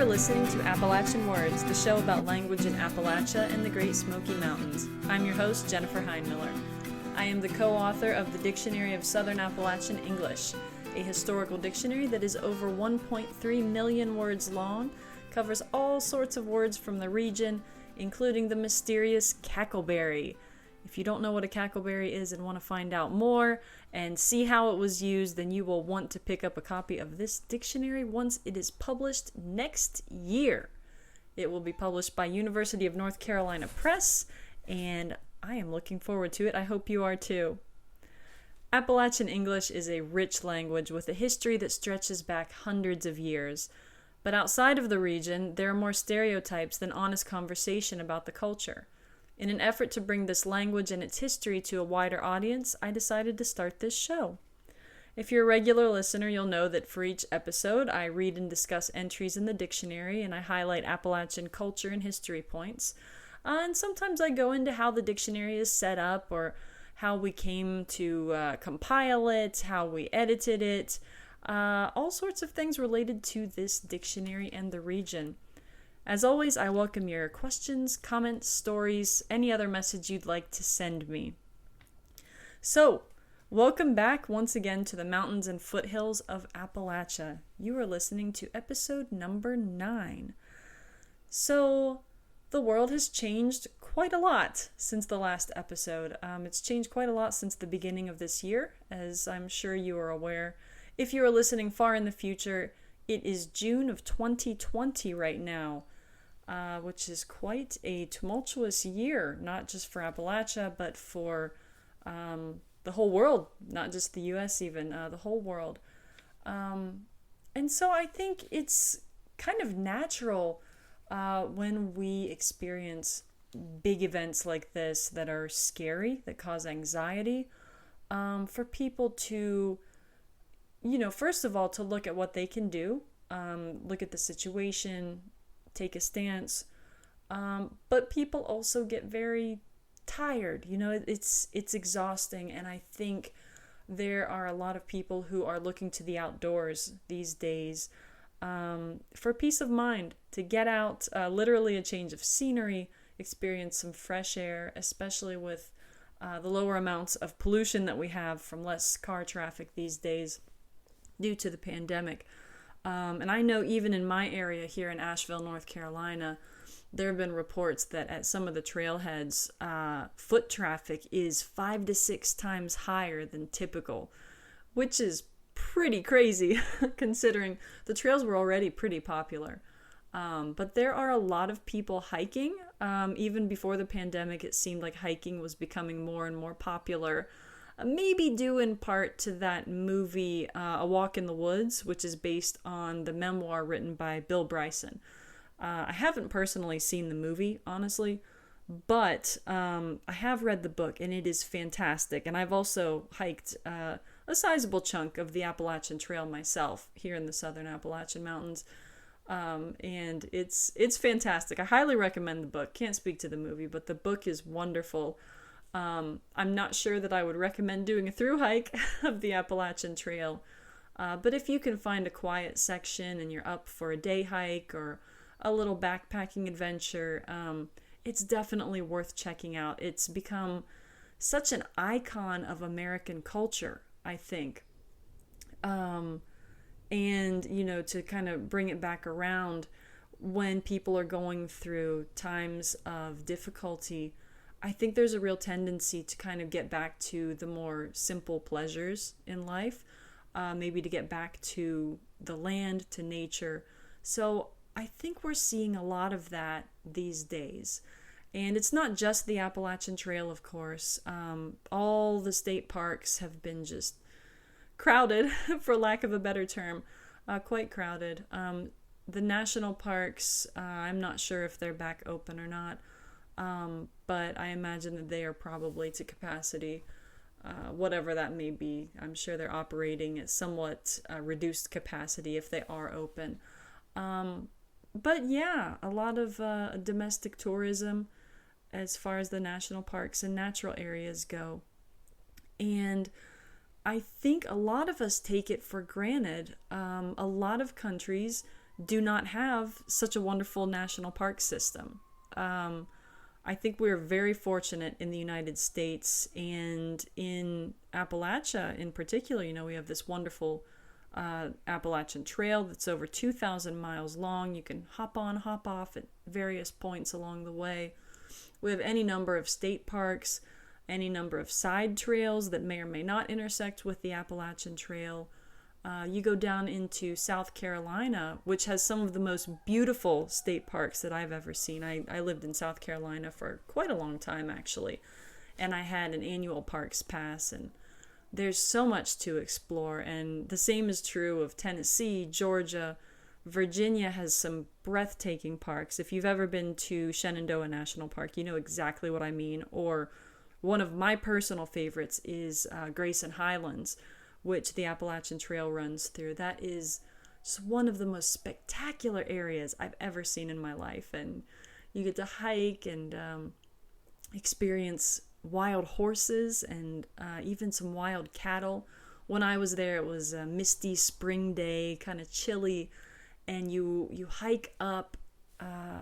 are listening to Appalachian Words, the show about language in Appalachia and the Great Smoky Mountains. I'm your host, Jennifer Heinmiller. I am the co-author of the Dictionary of Southern Appalachian English, a historical dictionary that is over 1.3 million words long, covers all sorts of words from the region, including the mysterious cackleberry. If you don't know what a cackleberry is and want to find out more and see how it was used, then you will want to pick up a copy of this dictionary once it is published next year. It will be published by University of North Carolina Press, and I am looking forward to it. I hope you are too. Appalachian English is a rich language with a history that stretches back hundreds of years. But outside of the region, there are more stereotypes than honest conversation about the culture. In an effort to bring this language and its history to a wider audience, I decided to start this show. If you're a regular listener, you'll know that for each episode, I read and discuss entries in the dictionary, and I highlight Appalachian culture and history points. And sometimes I go into how the dictionary is set up, or how we came to compile it, how we edited it, all sorts of things related to this dictionary and the region. As always, I welcome your questions, comments, stories, any other message you'd like to send me. So, welcome back once again to the mountains and foothills of Appalachia. You are listening to episode number 9. So, the world has changed quite a lot since the last episode. It's changed quite a lot since the beginning of this year, as I'm sure you are aware. If you are listening far in the future, it is June of 2020 right now. Which is quite a tumultuous year, not just for Appalachia, but for the whole world, not just the U.S. even, the whole world. And so I think it's kind of natural when we experience big events like this that are scary, that cause anxiety, for people to, first of all, to look at what they can do, look at the situation, take a stance, but people also get very tired. It's exhausting, and I think there are a lot of people who are looking to the outdoors these days for peace of mind, to get out, literally a change of scenery, experience some fresh air, especially with the lower amounts of pollution that we have from less car traffic these days due to the pandemic. And I know even in my area here in Asheville, North Carolina, there have been reports that at some of the trailheads, foot traffic is 5 to 6 times higher than typical, which is pretty crazy considering the trails were already pretty popular. But there are a lot of people hiking. Even before the pandemic, it seemed like hiking was becoming more and more popular. Maybe due in part to that movie, A Walk in the Woods, which is based on the memoir written by Bill Bryson. I haven't personally seen the movie, honestly, but I have read the book, and it is fantastic. And I've also hiked a sizable chunk of the Appalachian Trail myself here in the Southern Appalachian Mountains, and it's fantastic. I highly recommend the book. Can't speak to the movie, but the book is wonderful. I'm not sure that I would recommend doing a through hike of the Appalachian Trail, but if you can find a quiet section and you're up for a day hike or a little backpacking adventure, it's definitely worth checking out. It's become such an icon of American culture, I think. And, to kind of bring it back around when people are going through times of difficulty, I think there's a real tendency to kind of get back to the more simple pleasures in life, maybe to get back to the land, to nature. So I think we're seeing a lot of that these days. And it's not just the Appalachian Trail, of course. All the state parks have been just crowded, for lack of a better term, quite crowded. The national parks, I'm not sure if they're back open or not. But I imagine that they are probably to capacity, whatever that may be. I'm sure they're operating at somewhat reduced capacity if they are open. But yeah, a lot of domestic tourism as far as the national parks and natural areas go. And I think a lot of us take it for granted. A lot of countries do not have such a wonderful national park system. I think we're very fortunate in the United States, and in Appalachia in particular. We have this wonderful Appalachian Trail that's over 2,000 miles long. You can hop on, hop off at various points along the way. We have any number of state parks, any number of side trails that may or may not intersect with the Appalachian Trail. You go down into South Carolina, which has some of the most beautiful state parks that I've ever seen. I lived in South Carolina for quite a long time, actually, and I had an annual parks pass, and there's so much to explore. And the same is true of Tennessee, Georgia. Virginia has some breathtaking parks. If you've ever been to Shenandoah National Park, you know exactly what I mean. Or one of my personal favorites is Grayson Highlands, which the Appalachian Trail runs through. That is just one of the most spectacular areas I've ever seen in my life. And you get to hike and experience wild horses and even some wild cattle. When I was there, it was a misty spring day, kind of chilly, and you hike up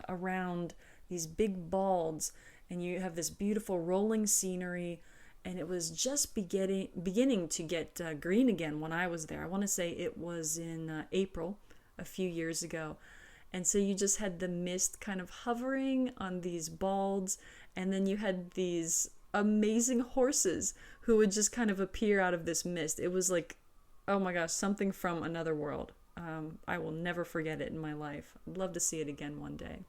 around these big balds, and you have this beautiful rolling scenery. And it was just beginning to get green again when I was there. I want to say it was in April a few years ago. And so you just had the mist kind of hovering on these balds. And then you had these amazing horses who would just kind of appear out of this mist. It was like, oh my gosh, something from another world. I will never forget it in my life. I'd love to see it again one day.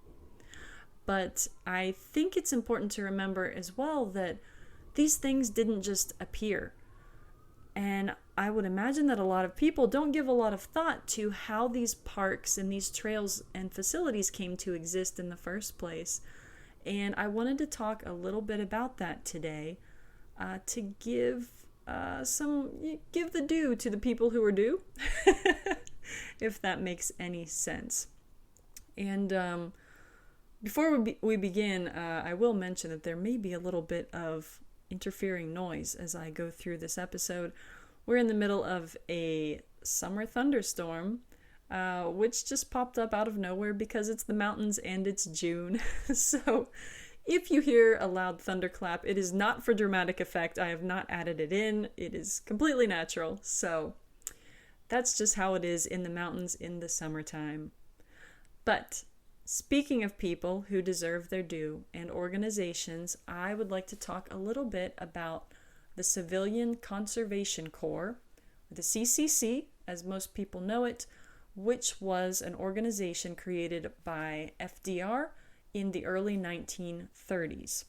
But I think it's important to remember as well that these things didn't just appear. And I would imagine that a lot of people don't give a lot of thought to how these parks and these trails and facilities came to exist in the first place. And I wanted to talk a little bit about that today, to give the due to the people who are due, if that makes any sense. And before we begin, I will mention that there may be a little bit of interfering noise as I go through this episode. We're in the middle of a summer thunderstorm, which just popped up out of nowhere because it's the mountains and it's June. So if you hear a loud thunderclap, it is not for dramatic effect. I have not added it in. It is completely natural. So that's just how it is in the mountains in the summertime. But speaking of people who deserve their due and organizations, I would like to talk a little bit about the Civilian Conservation Corps, the CCC, as most people know it, which was an organization created by FDR in the early 1930s.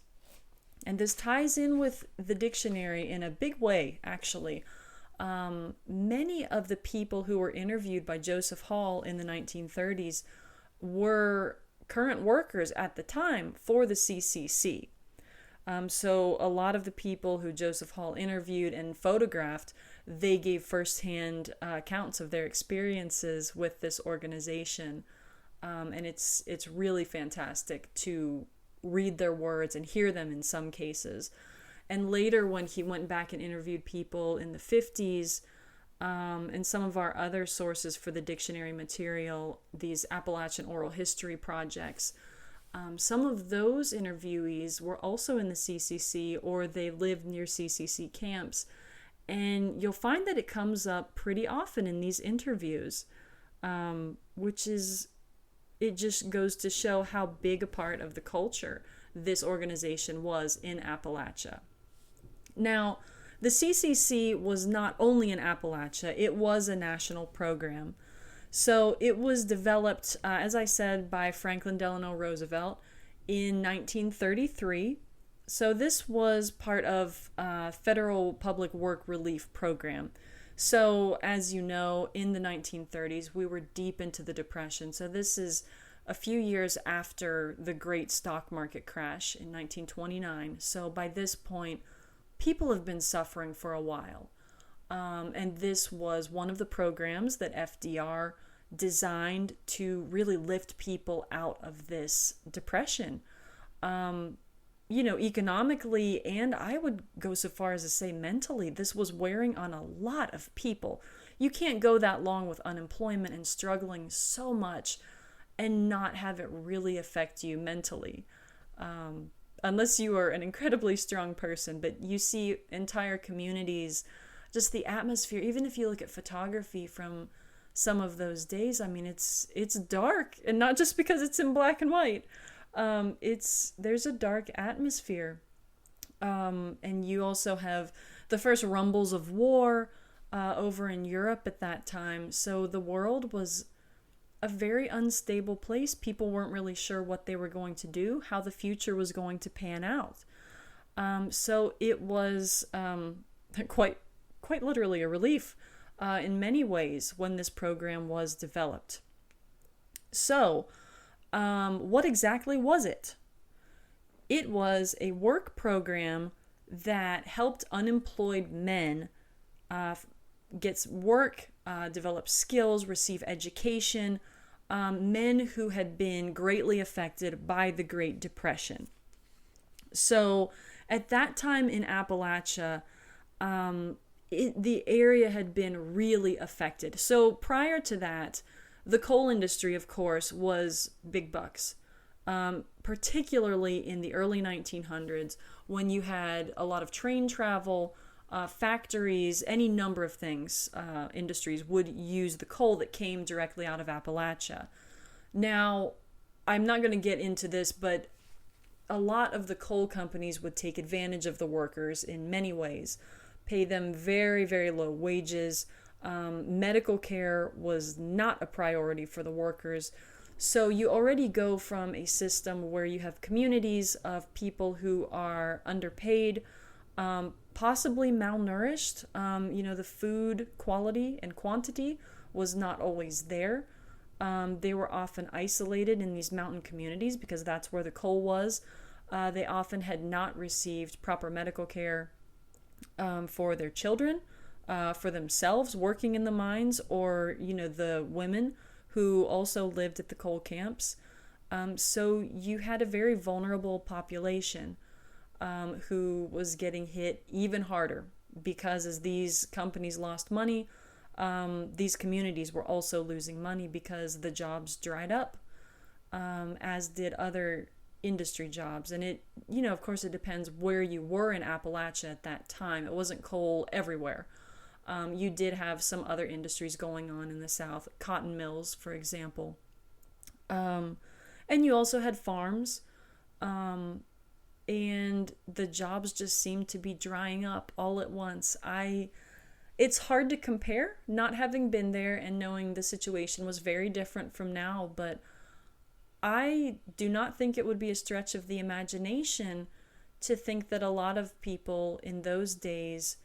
And this ties in with the dictionary in a big way, actually. Many of the people who were interviewed by Joseph Hall in the 1930s were current workers at the time for the CCC. So a lot of the people who Joseph Hall interviewed and photographed, they gave firsthand accounts of their experiences with this organization. And it's really fantastic to read their words and hear them in some cases. And later, when he went back and interviewed people in the 50s, and some of our other sources for the dictionary material, these Appalachian oral history projects, some of those interviewees were also in the CCC, or they lived near CCC camps. And you'll find that it comes up pretty often in these interviews, it just goes to show how big a part of the culture this organization was in Appalachia. Now, the CCC was not only in Appalachia, it was a national program. So it was developed, as I said, by Franklin Delano Roosevelt in 1933. So this was part of Federal Public Work Relief Program. So as you know, in the 1930s, we were deep into the Depression. So this is a few years after the great stock market crash in 1929. So by this point, people have been suffering for a while. And this was one of the programs that FDR designed to really lift people out of this depression. Economically, and I would go so far as to say mentally, this was wearing on a lot of people. you can't go that long with unemployment and struggling so much and not have it really affect you mentally. Unless you are an incredibly strong person, but you see entire communities, just the atmosphere, even if you look at photography from some of those days, I mean, it's dark, and not just because it's in black and white. There's a dark atmosphere. And you also have the first rumbles of war over in Europe at that time. So the world was a very unstable place. People weren't really sure what they were going to do, how the future was going to pan out. So it was quite literally a relief in many ways when this program was developed. So what exactly was it? It was a work program that helped unemployed men get work, develop skills, receive education, men who had been greatly affected by the Great Depression. So at that time in Appalachia, the area had been really affected. So prior to that, the coal industry, of course, was big bucks, particularly in the early 1900s when you had a lot of train travel, factories, any number of things, industries would use the coal that came directly out of Appalachia. Now, I'm not going to get into this, but a lot of the coal companies would take advantage of the workers in many ways, pay them very, very low wages. Medical care was not a priority for the workers. So you already go from a system where you have communities of people who are underpaid, possibly malnourished. The food quality and quantity was not always there. They were often isolated in these mountain communities because that's where the coal was. They often had not received proper medical care for their children, for themselves working in the mines, or, the women who also lived at the coal camps. So you had a very vulnerable population who was getting hit even harder because as these companies lost money, these communities were also losing money because the jobs dried up, as did other industry jobs. And it, of course, it depends where you were in Appalachia at that time. It wasn't coal everywhere. You did have some other industries going on in the South, cotton mills, for example. And you also had farms, and the jobs just seemed to be drying up all at once. It's hard to compare, not having been there and knowing the situation was very different from now, but I do not think it would be a stretch of the imagination to think that a lot of people in those days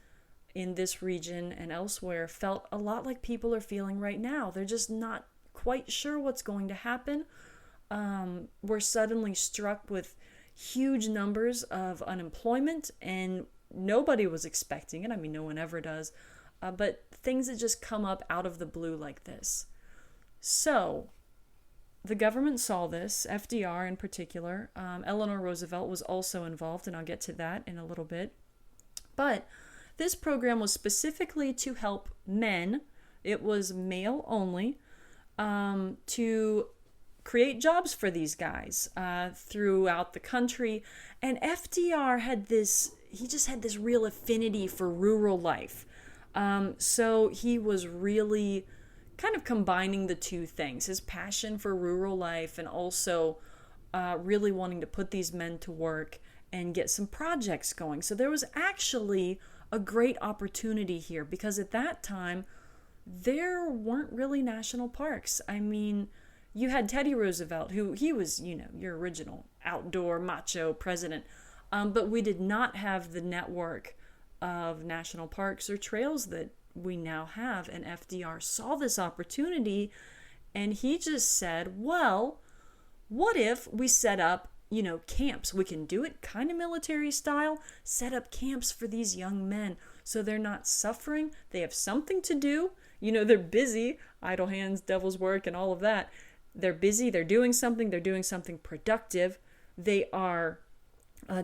in this region and elsewhere felt a lot like people are feeling right now. They're just not quite sure what's going to happen. We're suddenly struck with huge numbers of unemployment, and nobody was expecting it. I mean, no one ever does. But things that just come up out of the blue like this. So the government saw this, FDR in particular. Eleanor Roosevelt was also involved, and I'll get to that in a little bit. But this program was specifically to help men. It was male only, to create jobs for these guys throughout the country. And FDR had this real affinity for rural life. So he was really kind of combining the two things, his passion for rural life and also really wanting to put these men to work and get some projects going. So there was actually a great opportunity here because at that time, there weren't really national parks. I mean, you had Teddy Roosevelt, he was, your original outdoor macho president, but we did not have the network of national parks or trails that we now have. And FDR saw this opportunity and he just said, well, what if we set up, camps? We can do it kind of military style, set up camps for these young men so they're not suffering. They have something to do. They're busy, idle hands, devil's work, and all of that. They're busy. They're doing something productive. They are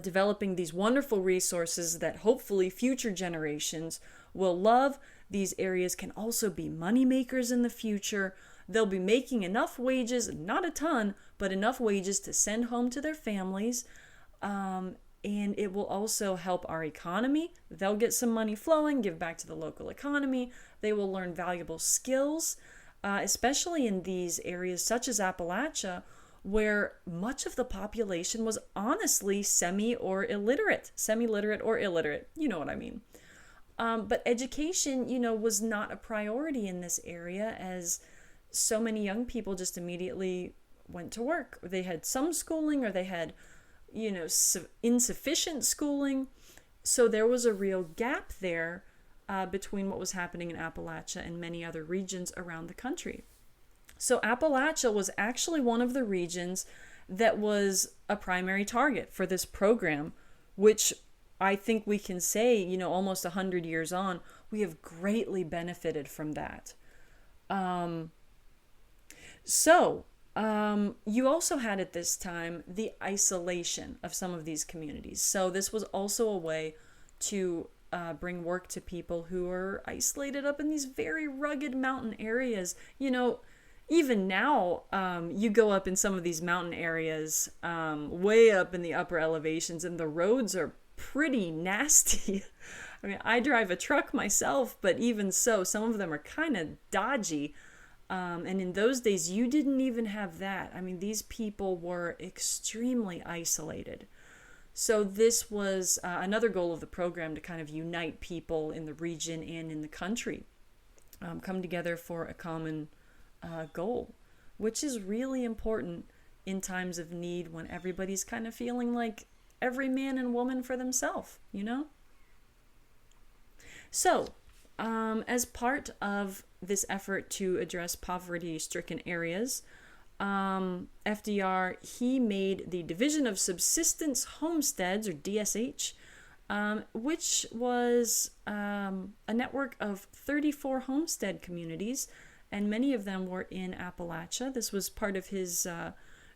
developing these wonderful resources that hopefully future generations will love. These areas can also be money makers in the future. They'll be making enough wages, not a ton, but enough wages to send home to their families. And it will also help our economy. They'll get some money flowing, give back to the local economy. They will learn valuable skills, especially in these areas such as Appalachia, where much of the population was honestly semi-literate or illiterate. You know what I mean. But education, was not a priority in this area, as so many young people just immediately went to work. They had some schooling, or they had, insufficient schooling. So there was a real gap there between what was happening in Appalachia and many other regions around the country. So Appalachia was actually one of the regions that was a primary target for this program, which I think we can say, almost 100 years on, we have greatly benefited from that. You also had at this time the isolation of some of these communities. So this was also a way to bring work to people who are isolated up in these very rugged mountain areas. Even now, you go up in some of these mountain areas, way up in the upper elevations, and the roads are pretty nasty. I mean, I drive a truck myself, but even so, some of them are kind of dodgy. And in those days, you didn't even have that. I mean, these people were extremely isolated. So this was another goal of the program, to kind of unite people in the region and in the country, come together for a common goal, which is really important in times of need, when everybody's kind of feeling like every man and woman for themselves, So, as part of this effort to address poverty-stricken areas, FDR, he made the Division of Subsistence Homesteads, or DSH, which was a network of 34 homestead communities, and many of them were in Appalachia. This was part of his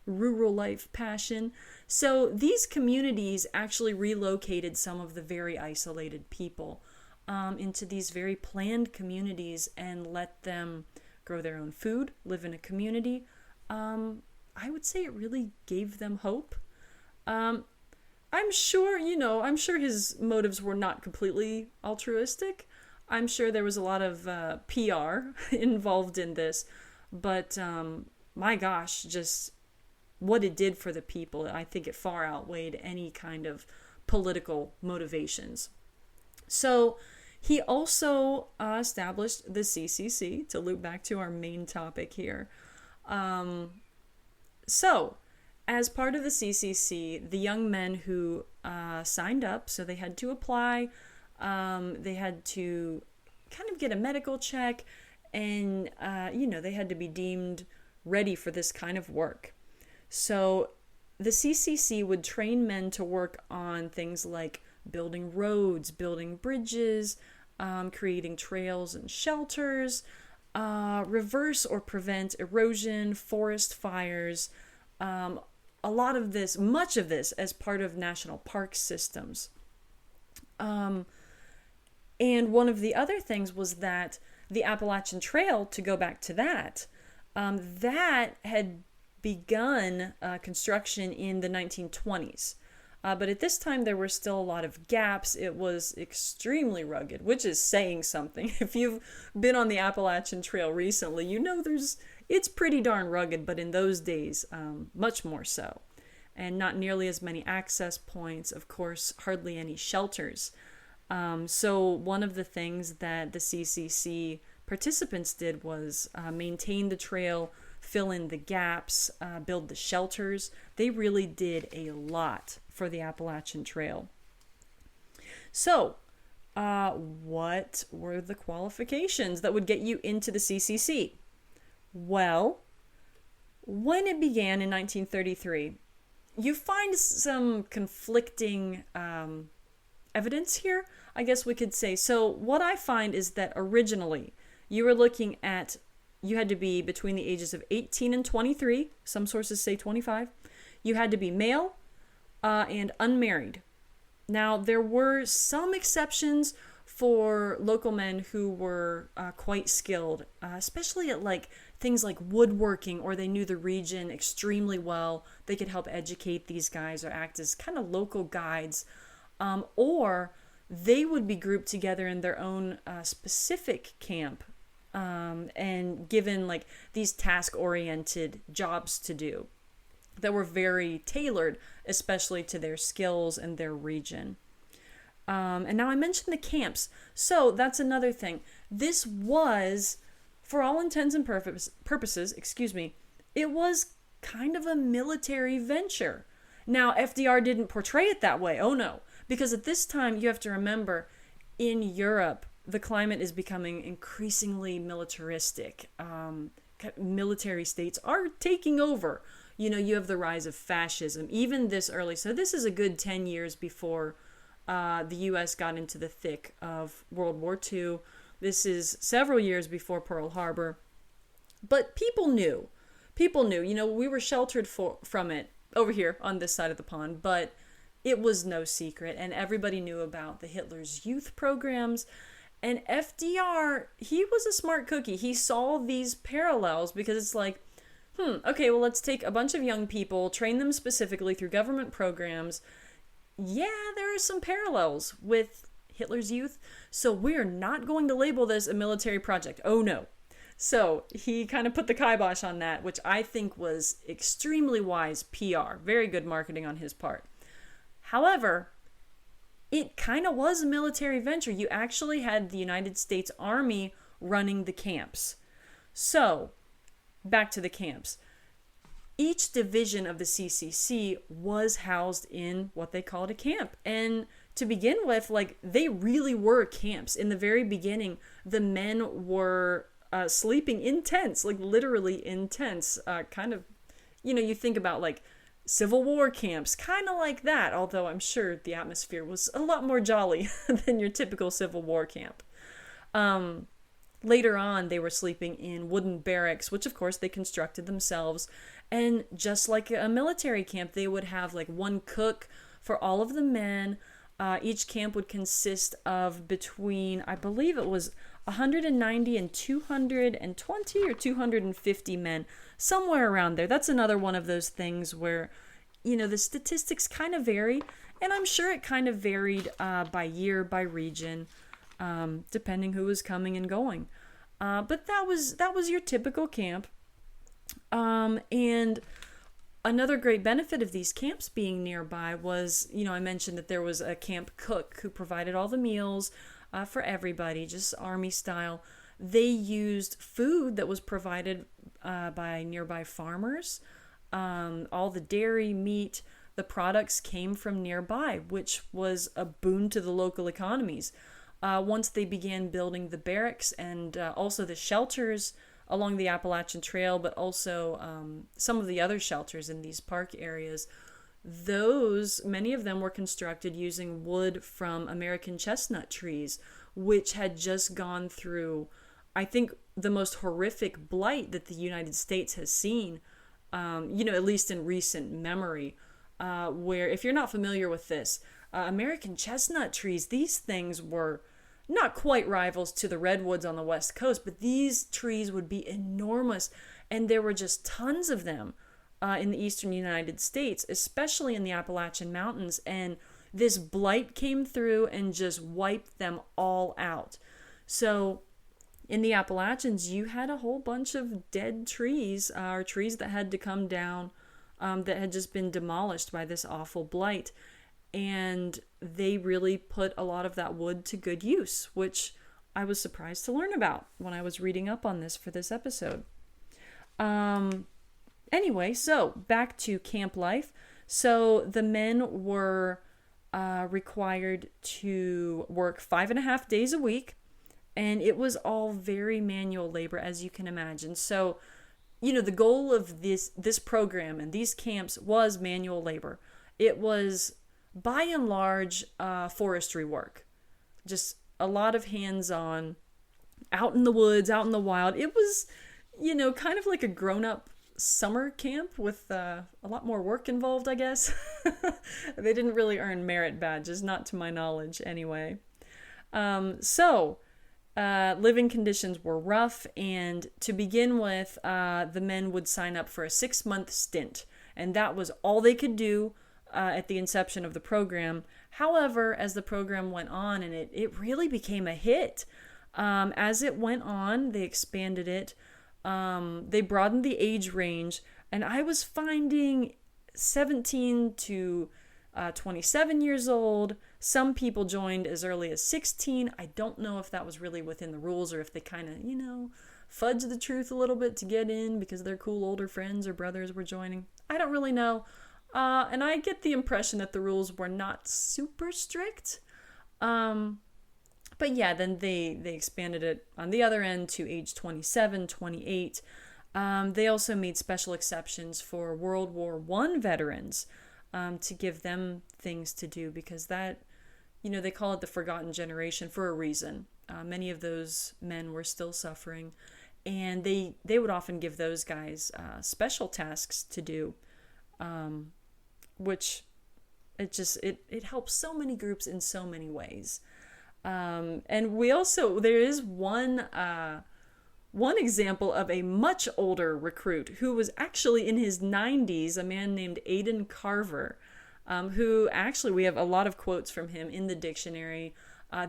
rural life passion. So these communities actually relocated some of the very isolated people into these very planned communities and let them grow their own food, live in a community. I would say it really gave them hope. I'm sure his motives were not completely altruistic. I'm sure there was a lot of PR involved in this, but my gosh, just what it did for the people, I think it far outweighed any kind of political motivations. So he also established the CCC, to loop back to our main topic here. So as part of the CCC, the young men who signed up, so they had to apply, they had to kind of get a medical check, and they had to be deemed ready for this kind of work. So the CCC would train men to work on things like building roads, building bridges, creating trails and shelters, reverse or prevent erosion, forest fires, much of this as part of national park systems. And one of the other things was that the Appalachian Trail, to go back to that, that had begun construction in the 1920s. But at this time, there were still a lot of gaps. It was extremely rugged, which is saying something. If you've been on the Appalachian Trail recently, it's pretty darn rugged, but in those days, much more so. And not nearly as many access points, of course, hardly any shelters. So one of the things that the CCC participants did was maintain the trail, fill in the gaps, build the shelters. They really did a lot for the Appalachian Trail. So, what were the qualifications that would get you into the CCC? Well, when it began in 1933, you find some conflicting evidence here, I guess we could say. So what I find is that originally you were looking at, you had to be between the ages of 18 and 23. Some sources say 25. You had to be male and unmarried. Now, there were some exceptions for local men who were quite skilled, especially at like things like woodworking, or they knew the region extremely well. They could help educate these guys or act as kind of local guides, or they would be grouped together in their own specific camp and given like these task-oriented jobs to do that were very tailored, especially to their skills and their region. And now I mentioned the camps. So that's another thing. This was, for all intents and purposes, it was kind of a military venture. Now, FDR didn't portray it that way. Oh no. Because at this time, you have to remember, in Europe, the climate is becoming increasingly militaristic. Military states are taking over. You know, you have the rise of fascism, even this early. So this is a good 10 years before the U.S. got into the thick of World War II. This is several years before Pearl Harbor. But people knew. You know, we were sheltered from it over here on this side of the pond, but it was no secret. And everybody knew about the Hitler's youth programs. And FDR, he was a smart cookie. He saw these parallels because it's like, okay, well, let's take a bunch of young people, train them specifically through government programs. Yeah, there are some parallels with Hitler's youth, so we're not going to label this a military project. Oh no. So he kind of put the kibosh on that, which I think was extremely wise PR. Very good marketing on his part. However, it kind of was a military venture. You actually had the United States Army running the camps. So, back to the camps. Each division of the CCC was housed in what they called a camp. And to begin with, like, they really were camps. In the very beginning, the men were sleeping in tents, like literally in tents. Kind of, you know, you think about like Civil War camps, kind of like that, although I'm sure the atmosphere was a lot more jolly than your typical Civil War camp. Later on, they were sleeping in wooden barracks, which of course they constructed themselves. And just like a military camp, they would have like one cook for all of the men. Each camp would consist of between, I believe it was 190 and 220 or 250 men, somewhere around there. That's another one of those things where, you know, the statistics kind of vary. And I'm sure it kind of varied by year, by region, depending who was coming and going. But that was your typical camp. And another great benefit of these camps being nearby was, you know, I mentioned that there was a camp cook who provided all the meals for everybody, just army style. They used food that was provided by nearby farmers. All the dairy, meat, the products came from nearby, which was a boon to the local economies. Once they began building the barracks and also the shelters along the Appalachian Trail, but also some of the other shelters in these park areas, many of them were constructed using wood from American chestnut trees, which had just gone through, I think, the most horrific blight that the United States has seen, you know, at least in recent memory, where, if you're not familiar with this, American chestnut trees, these things were not quite rivals to the redwoods on the West Coast, but these trees would be enormous, and there were just tons of them in the eastern United States, especially in the Appalachian Mountains, and this blight came through and just wiped them all out. So in the Appalachians, you had a whole bunch of dead trees, or trees that had to come down, that had just been demolished by this awful blight. And they really put a lot of that wood to good use, which I was surprised to learn about when I was reading up on this for this episode. Anyway, so back to camp life. So the men were required to work 5.5 days a week, and it was all very manual labor, as you can imagine. So, you know, the goal of this program and these camps was manual labor. It was, by and large, forestry work. Just a lot of hands-on, out in the woods, out in the wild. It was, you know, kind of like a grown-up summer camp with a lot more work involved, I guess. They didn't really earn merit badges, not to my knowledge anyway. Living conditions were rough, and to begin with, the men would sign up for a 6-month stint, and that was all they could do at the inception of the program. However, as the program went on, and it really became a hit, as it went on, they expanded it, they broadened the age range, and I was finding 17 to 27 years old. Some people joined as early as 16. I don't know if that was really within the rules or if they kind of, fudged the truth a little bit to get in because their cool older friends or brothers were joining. I don't really know. And I get the impression that the rules were not super strict. But yeah, then they expanded it on the other end to age 27, 28. They also made special exceptions for World War I veterans, to give them things to do, because that, they call it the forgotten generation for a reason. Many of those men were still suffering, and they would often give those guys special tasks to do, which it helps so many groups in so many ways. And there is one example of a much older recruit who was actually in his 90s, a man named Aiden Carver, who actually we have a lot of quotes from him in the dictionary.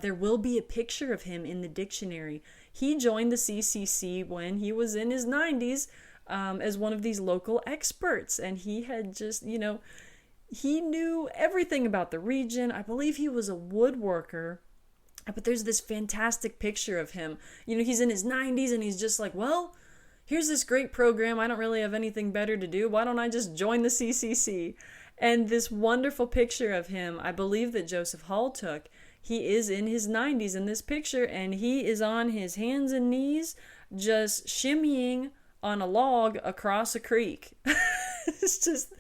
There will be a picture of him in the dictionary. He joined the CCC when he was in his 90s as one of these local experts, and he had just, he knew everything about the region. I believe he was a woodworker. But there's this fantastic picture of him. He's in his 90s and he's just like, well, here's this great program. I don't really have anything better to do. Why don't I just join the CCC? And this wonderful picture of him, I believe that Joseph Hall took. He is in his 90s in this picture, and he is on his hands and knees just shimmying on a log across a creek. It's just,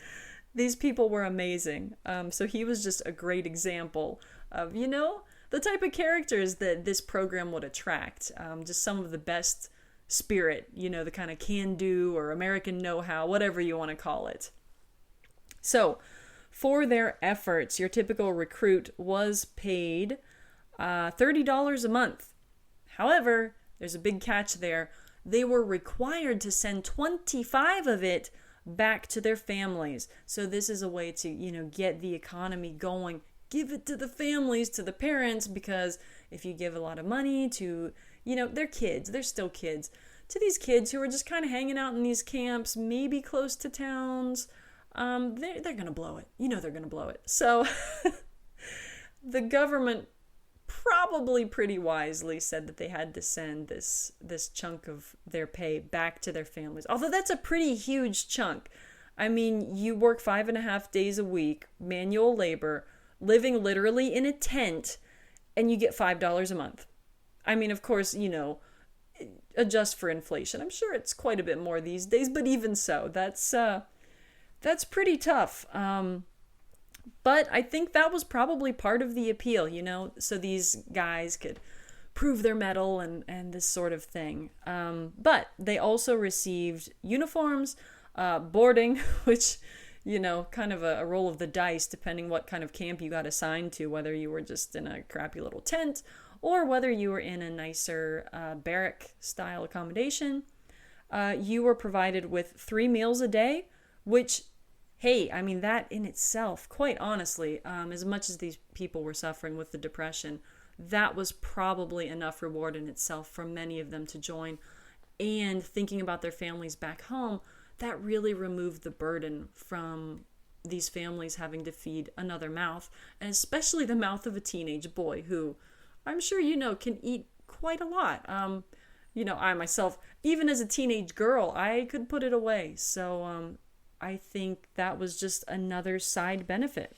these people were amazing. So he was just a great example of, the type of characters that this program would attract. Just some of the best spirit, the kind of can-do or American know-how, whatever you want to call it. So, for their efforts, your typical recruit was paid $30 a month. However, there's a big catch there. They were required to send 25 of it back to their families. So this is a way to, get the economy going. Give it to the families, to the parents, because if you give a lot of money to, they're kids, they're still kids, to these kids who are just kind of hanging out in these camps, maybe close to towns, they're going to blow it. They're going to blow it. So the government probably pretty wisely said that they had to send this chunk of their pay back to their families. Although that's a pretty huge chunk. I mean, you work 5.5 days a week, manual labor, living literally in a tent, and you get $5 a month. I mean, of course, adjust for inflation. I'm sure it's quite a bit more these days, but even so, that's pretty tough. But I think that was probably part of the appeal, so these guys could prove their mettle and this sort of thing. But they also received uniforms, boarding, which, kind of a roll of the dice, depending what kind of camp you got assigned to, whether you were just in a crappy little tent or whether you were in a nicer barrack-style accommodation. You were provided with 3 meals a day, which, hey, I mean, that in itself, quite honestly, as much as these people were suffering with the Depression, that was probably enough reward in itself for many of them to join. And thinking about their families back home, that really removed the burden from these families having to feed another mouth, and especially the mouth of a teenage boy who, I'm sure can eat quite a lot. I myself, even as a teenage girl, I could put it away. So I think that was just another side benefit.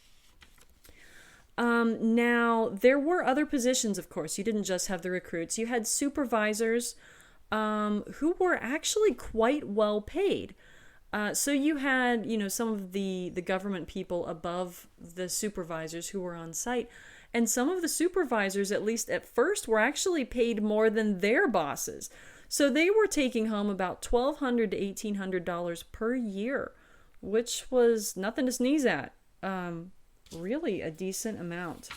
Now, there were other positions, of course. You didn't just have the recruits. You had supervisors who were actually quite well paid. So you had, some of the government people above the supervisors who were on site. And some of the supervisors, at least at first, were actually paid more than their bosses. So they were taking home about $1,200 to $1,800 per year, which was nothing to sneeze at. Really a decent amount.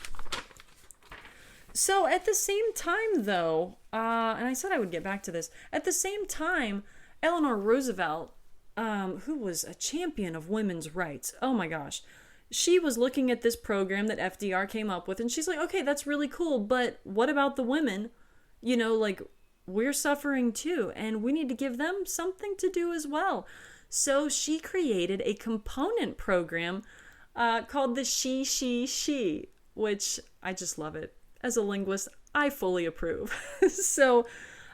So at the same time, though, and I said I would get back to this, at the same time, Eleanor Roosevelt, who was a champion of women's rights, oh my gosh, she was looking at this program that FDR came up with, and she's like, okay, that's really cool, but what about the women? Like, we're suffering too, and we need to give them something to do as well. So she created a component program called the She, which I just love it. As a linguist, I fully approve. So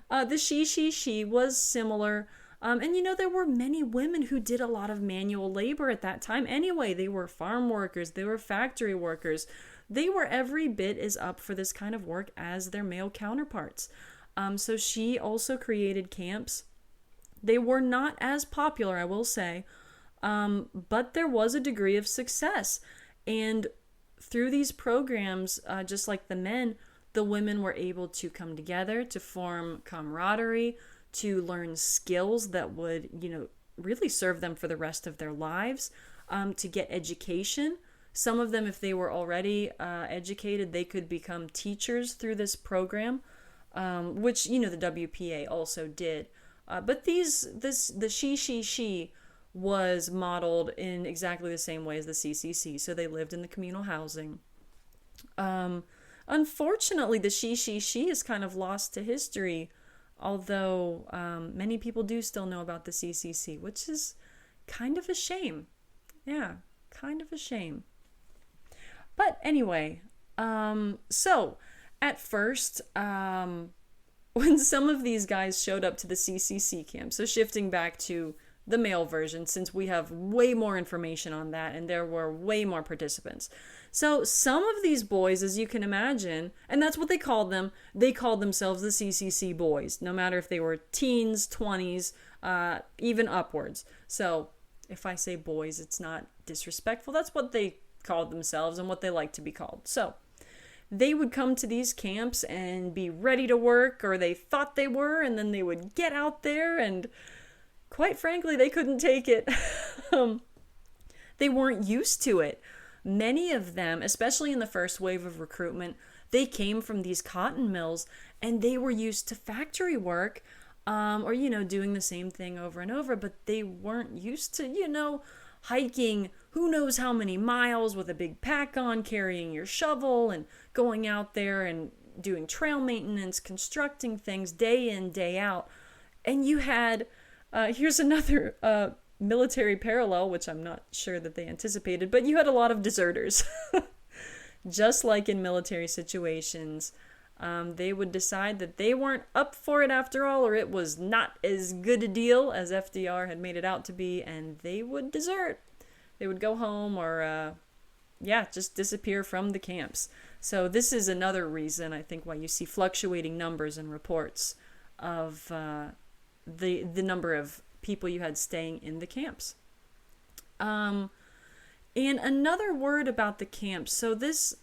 the She was similar. And there were many women who did a lot of manual labor at that time anyway. They were farm workers, they were factory workers. They were every bit as up for this kind of work as their male counterparts. So she also created camps. They were not as popular, I will say, but there was a degree of success. And through these programs, just like the men, the women were able to come together, to form camaraderie, to learn skills that would, really serve them for the rest of their lives, to get education. Some of them, if they were already educated, they could become teachers through this program, which, the WPA also did. But the She was modeled in exactly the same way as the CCC. So they lived in the communal housing. Unfortunately, the She is kind of lost to history, although many people do still know about the CCC, which is kind of a shame. Yeah, kind of a shame. But anyway, so at first, when some of these guys showed up to the CCC camp, so shifting back to the male version, since we have way more information on that and there were way more participants. So some of these boys, as you can imagine, and that's what they called them, they called themselves the CCC boys, no matter if they were teens, 20s, even upwards. So if I say boys, it's not disrespectful. That's what they called themselves and what they like to be called. So they would come to these camps and be ready to work, or they thought they were, and then they would get out there and quite frankly, they couldn't take it. They weren't used to it. Many of them, especially in the first wave of recruitment, they came from these cotton mills and they were used to factory work, or, doing the same thing over and over, but they weren't used to, hiking who knows how many miles with a big pack on, carrying your shovel and going out there and doing trail maintenance, constructing things day in, day out. And you had, here's another military parallel, which I'm not sure that they anticipated, but you had a lot of deserters. Just like in military situations, they would decide that they weren't up for it after all, or it was not as good a deal as FDR had made it out to be, and they would desert. They would go home or, just disappear from the camps. So this is another reason, I think, why you see fluctuating numbers and reports of the number of people you had staying in the camps. And another word about the camps. So this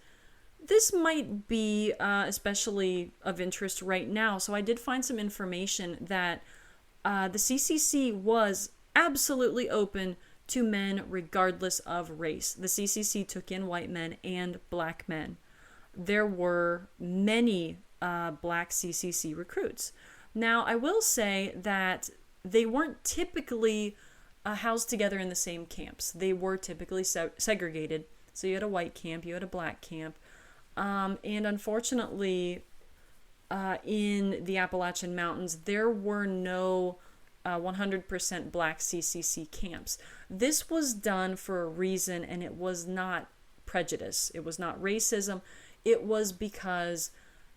might be especially of interest right now. So I did find some information that the CCC was absolutely open to men regardless of race. The CCC took in white men and black men. There were many black CCC recruits. Now, I will say that they weren't typically housed together in the same camps. They were typically segregated. So you had a white camp, you had a black camp. And unfortunately, in the Appalachian Mountains, there were no 100% black CCC camps. This was done for a reason, and it was not prejudice. It was not racism. It was because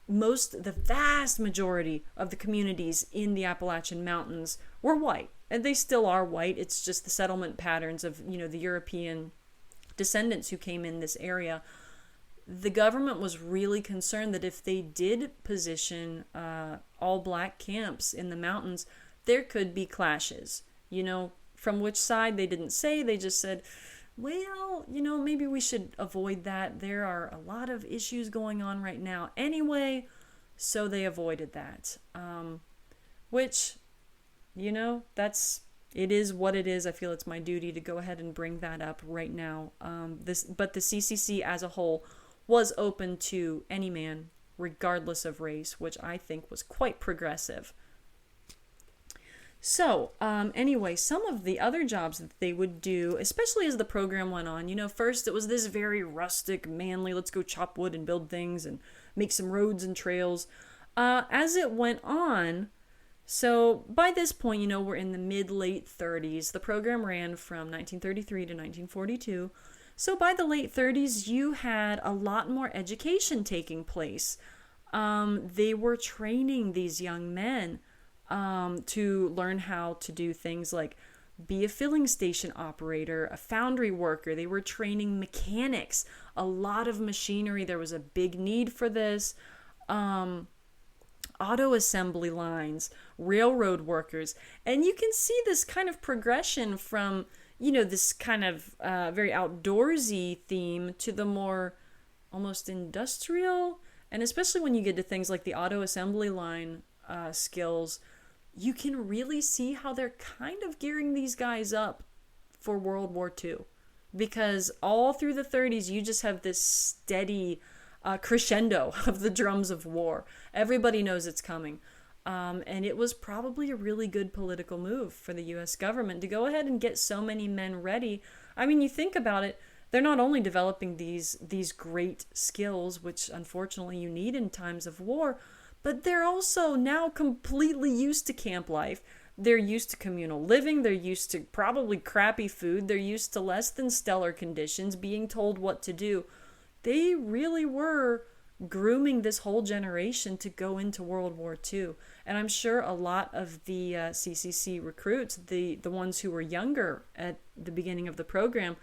the vast majority of the communities in the Appalachian Mountains were white, and they still are white. It's just the settlement patterns of, the European descendants who came in this area. The government was really concerned that if they did position all black camps in the mountains, there could be clashes. From which side they didn't say, they just said, well, maybe we should avoid that. There are a lot of issues going on right now anyway, so they avoided that. Which, it is what it is. I feel it's my duty to go ahead and bring that up right now. But the CCC as a whole was open to any man, regardless of race, which I think was quite progressive. So, anyway, some of the other jobs that they would do, especially as the program went on, first it was this very rustic, manly, let's go chop wood and build things and make some roads and trails. As it went on, so by this point, we're in the mid-late 30s. The program ran from 1933 to 1942. So by the late 30s, you had a lot more education taking place. They were training these young men to learn how to do things like be a filling station operator, a foundry worker. They were training mechanics, a lot of machinery. There was a big need for this. Auto assembly lines, railroad workers. And you can see this kind of progression from, this kind of very outdoorsy theme to the more almost industrial. And especially when you get to things like the auto assembly line skills, you can really see how they're kind of gearing these guys up for World War II. Because all through the 30s, you just have this steady crescendo of the drums of war. Everybody knows it's coming. And it was probably a really good political move for the U.S. government to go ahead and get so many men ready. I mean, you think about it, they're not only developing these great skills, which unfortunately you need in times of war, but they're also now completely used to camp life. They're used to communal living. They're used to probably crappy food. They're used to less than stellar conditions, being told what to do. They really were grooming this whole generation to go into World War II. And I'm sure a lot of the CCC recruits, the ones who were younger at the beginning of the program,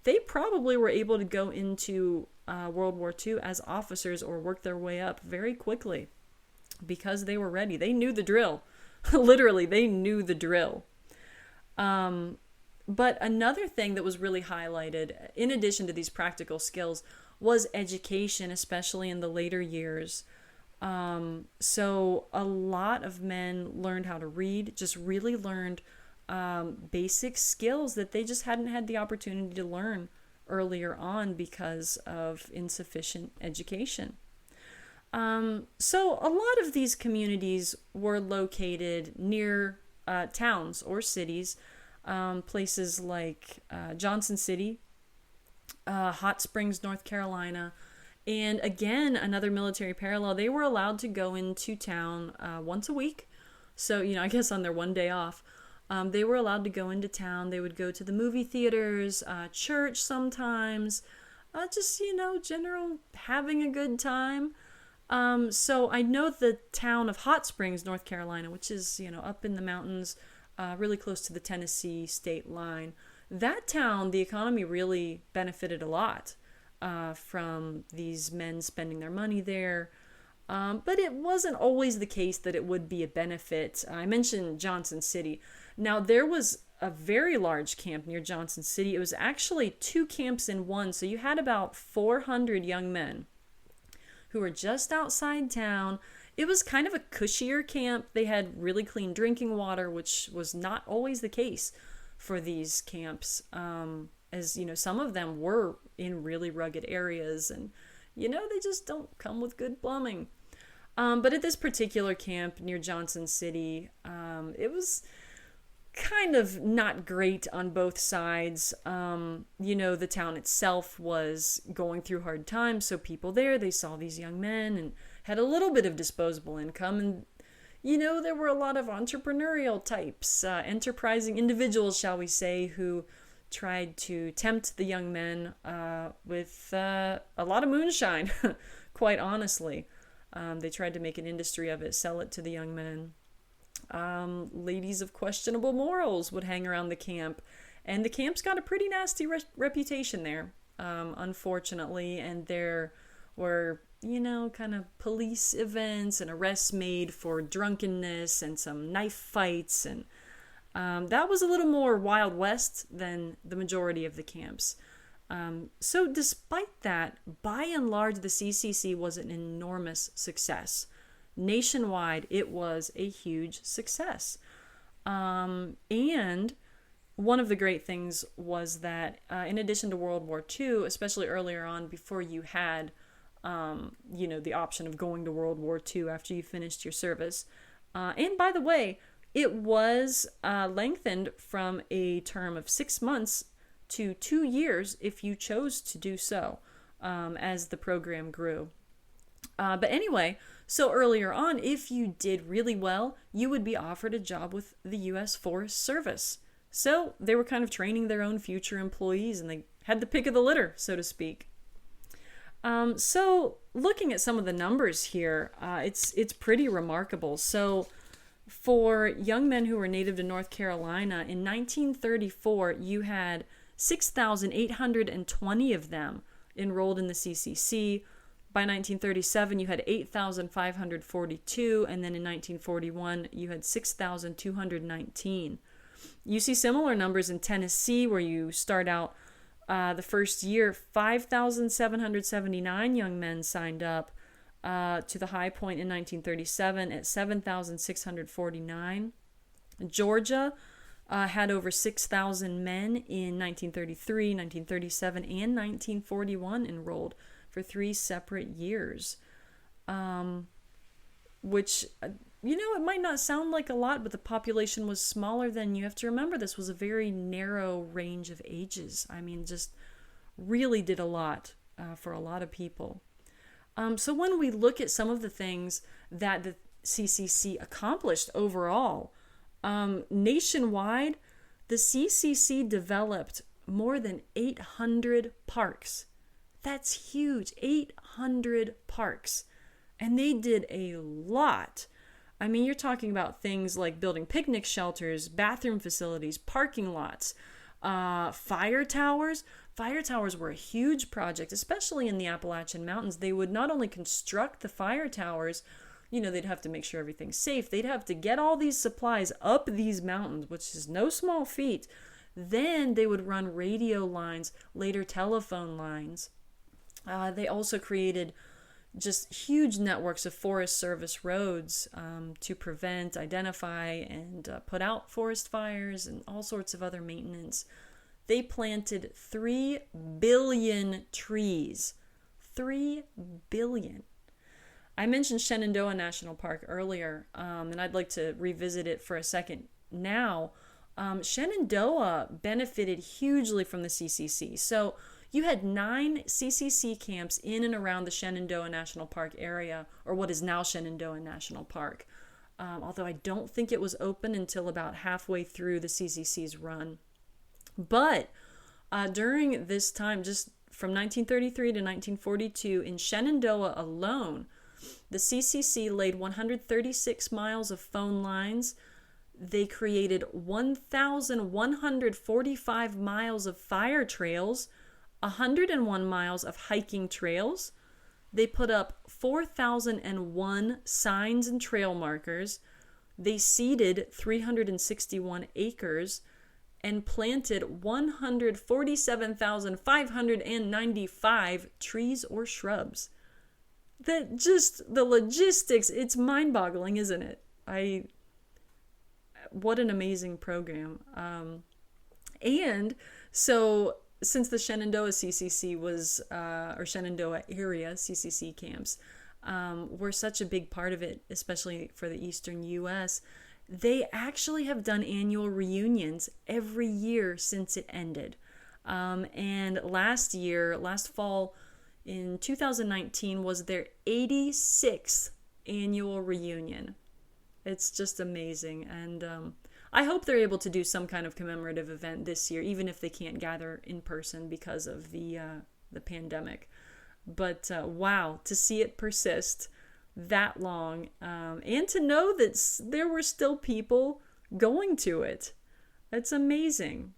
they probably were able to go into World War II as officers or work their way up very quickly because they were ready. They knew the drill. Literally, they knew the drill. But another thing that was really highlighted, in addition to these practical skills, was education, especially in the later years. So a lot of men learned how to read, just really learned basic skills that they just hadn't had the opportunity to learn earlier on because of insufficient education. So a lot of these communities were located near towns or cities, places like Johnson City, Hot Springs, North Carolina. And again, another military parallel, they were allowed to go into town once a week. So, I guess on their one day off, they were allowed to go into town. They would go to the movie theaters, church sometimes, just, general having a good time. So I know the town of Hot Springs, North Carolina, which is, up in the mountains, really close to the Tennessee state line. That town, the economy really benefited a lot from these men spending their money there. But it wasn't always the case that it would be a benefit. I mentioned Johnson City. Now, there was a very large camp near Johnson City. It was actually 2 camps in one. So you had about 400 young men who were just outside town. It was kind of a cushier camp. They had really clean drinking water, which was not always the case for these camps, as some of them were in really rugged areas, and they just don't come with good plumbing. But at this particular camp near Johnson City, it was kind of not great on both sides. The town itself was going through hard times, so people there, they saw these young men and had a little bit of disposable income, and there were a lot of entrepreneurial types, enterprising individuals, shall we say, who tried to tempt the young men with a lot of moonshine, quite honestly. They tried to make an industry of it, sell it to the young men. Ladies of questionable morals would hang around the camp, and the camp's got a pretty nasty reputation there, unfortunately, and there were kind of police events and arrests made for drunkenness and some knife fights. And that was a little more Wild West than the majority of the camps. So despite that, by and large, the CCC was an enormous success. Nationwide, it was a huge success. And one of the great things was that in addition to World War II, especially earlier on, before you had the option of going to World War II after you finished your service. And by the way, it was lengthened from a term of 6 months to 2 years if you chose to do so, as the program grew. But anyway, so earlier on, if you did really well, you would be offered a job with the U.S. Forest Service. So they were kind of training their own future employees, and they had the pick of the litter, so to speak. So looking at some of the numbers here, it's pretty remarkable. So for young men who were native to North Carolina, in 1934, you had 6,820 of them enrolled in the CCC. By 1937, you had 8,542, and then in 1941, you had 6,219. You see similar numbers in Tennessee, where you start out the first year, 5,779 young men signed up to the high point in 1937 at 7,649. Georgia had over 6,000 men in 1933, 1937, and 1941 enrolled for 3 separate years, which, it might not sound like a lot, but the population was smaller then. You have to remember this was a very narrow range of ages. I mean, just really did a lot for a lot of people. So when we look at some of the things that the CCC accomplished overall, nationwide, the CCC developed more than 800 parks. That's huge, 800 parks. And they did a lot. I mean, you're talking about things like building picnic shelters, bathroom facilities, parking lots, fire towers. Fire towers were a huge project, especially in the Appalachian Mountains. They would not only construct the fire towers, they'd have to make sure everything's safe. They'd have to get all these supplies up these mountains, which is no small feat. Then they would run radio lines, later telephone lines. They also created just huge networks of Forest Service roads to prevent, identify, and put out forest fires and all sorts of other maintenance. They planted 3 billion trees. 3 billion. I mentioned Shenandoah National Park earlier, and I'd like to revisit it for a second now. Shenandoah benefited hugely from the CCC. So you had 9 CCC camps in and around the Shenandoah National Park area, or what is now Shenandoah National Park, although I don't think it was open until about halfway through the CCC's run. But during this time, just from 1933 to 1942, in Shenandoah alone, the CCC laid 136 miles of phone lines. They created 1,145 miles of fire trails, 101 miles of hiking trails. They put up 4,001 signs and trail markers. They seeded 361 acres and planted 147,595 trees or shrubs. That just, the logistics, it's mind-boggling, isn't it? What an amazing program. And so since the Shenandoah CCC was, or Shenandoah area CCC camps, were such a big part of it, especially for the eastern U.S., they actually have done annual reunions every year since it ended. And last fall, in 2019, was their 86th annual reunion. It's just amazing. And I hope they're able to do some kind of commemorative event this year, even if they can't gather in person because of the pandemic. But wow, to see it persist that long, and to know that there were still people going to it. It's amazing.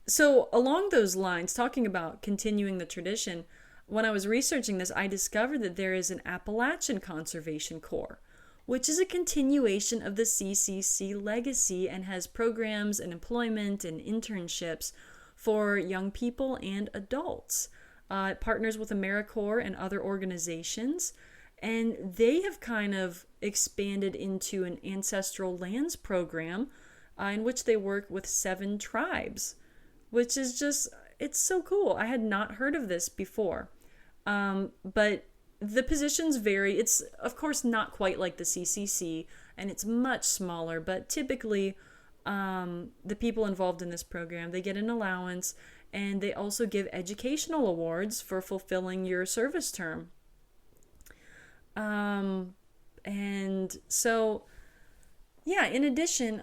So along those lines, talking about continuing the tradition, when I was researching this, I discovered that there is an Appalachian Conservation Corps, which is a continuation of the CCC legacy and has programs and employment and internships for young people and adults. It partners with AmeriCorps and other organizations, and they have kind of expanded into an ancestral lands program in which they work with 7 tribes, which is just, it's so cool. I had not heard of this before. But the positions vary. It's, of course, not quite like the CCC, and it's much smaller, but typically the people involved in this program, they get an allowance, and they also give educational awards for fulfilling your service term. And so, yeah, in addition,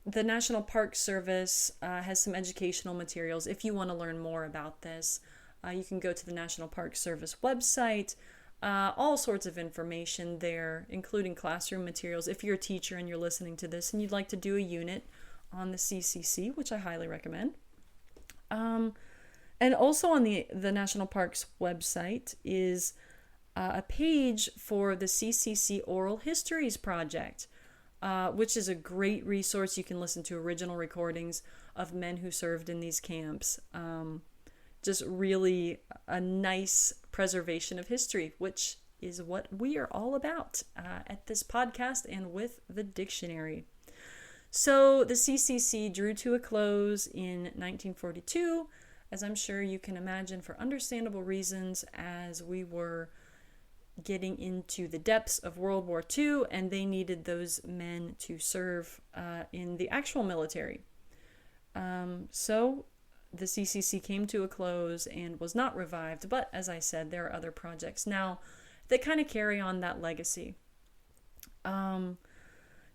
the National Park Service has some educational materials. If you want to learn more about this, you can go to the National Park Service website. All sorts of information there, including classroom materials. If you're a teacher and you're listening to this and you'd like to do a unit on the CCC, which I highly recommend. And also on the National Parks website is a page for the CCC Oral Histories Project, which is a great resource. You can listen to original recordings of men who served in these camps. Just really a nice preservation of history, which is what we are all about at this podcast and with the dictionary. So the CCC drew to a close in 1942, as I'm sure you can imagine, for understandable reasons, as we were getting into the depths of World War II, and they needed those men to serve in the actual military. So the CCC came to a close and was not revived, but as I said, there are other projects now that kind of carry on that legacy.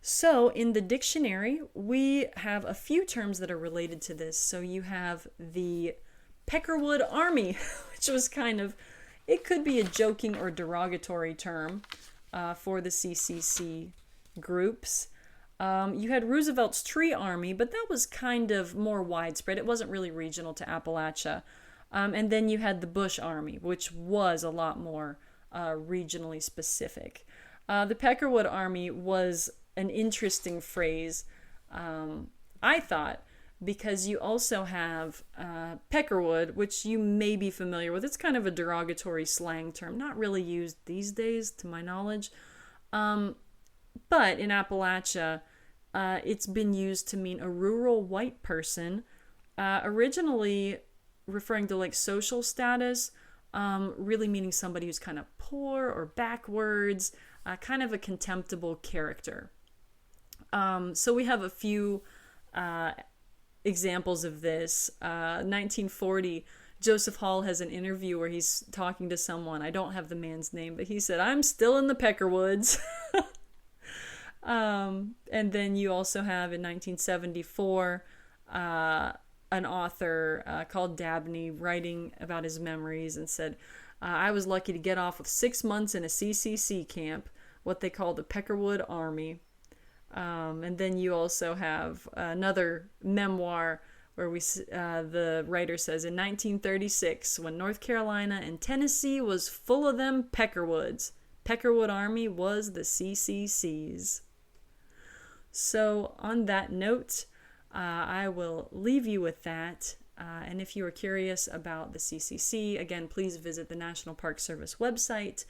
So in the dictionary, we have a few terms that are related to this. So you have the Peckerwood Army, which was kind of, it could be a joking or derogatory term for the CCC groups. You had Roosevelt's Tree Army, but that was kind of more widespread. It wasn't really regional to Appalachia. And then you had the Bush Army, which was a lot more regionally specific. The Peckerwood Army was an interesting phrase, I thought, because you also have Peckerwood, which you may be familiar with. It's kind of a derogatory slang term, not really used these days, to my knowledge. But in Appalachia, it's been used to mean a rural white person, originally referring to like social status, really meaning somebody who's kind of poor or backwards, kind of a contemptible character. So we have a few examples of this. 1940, Joseph Hall has an interview where he's talking to someone. I don't have the man's name, but he said, "I'm still in the Peckerwoods." And then you also have in 1974 an author called Dabney writing about his memories and said, "I was lucky to get off with 6 months in a CCC camp, what they call the Peckerwood Army." And then you also have another memoir where the writer says, "In 1936, when North Carolina and Tennessee was full of them Peckerwoods, Peckerwood Army was the CCC's." So on that note, I will leave you with that. And if you are curious about the CCC, again, please visit the National Park Service website.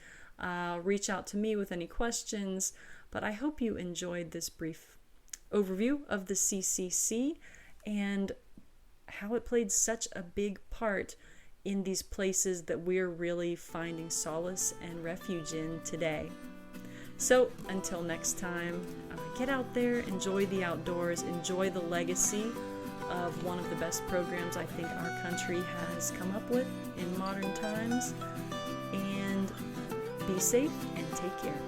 Reach out to me with any questions. But I hope you enjoyed this brief overview of the CCC and how it played such a big part in these places that we're really finding solace and refuge in today. So until next time, get out there, enjoy the outdoors, enjoy the legacy of one of the best programs I think our country has come up with in modern times, and be safe and take care.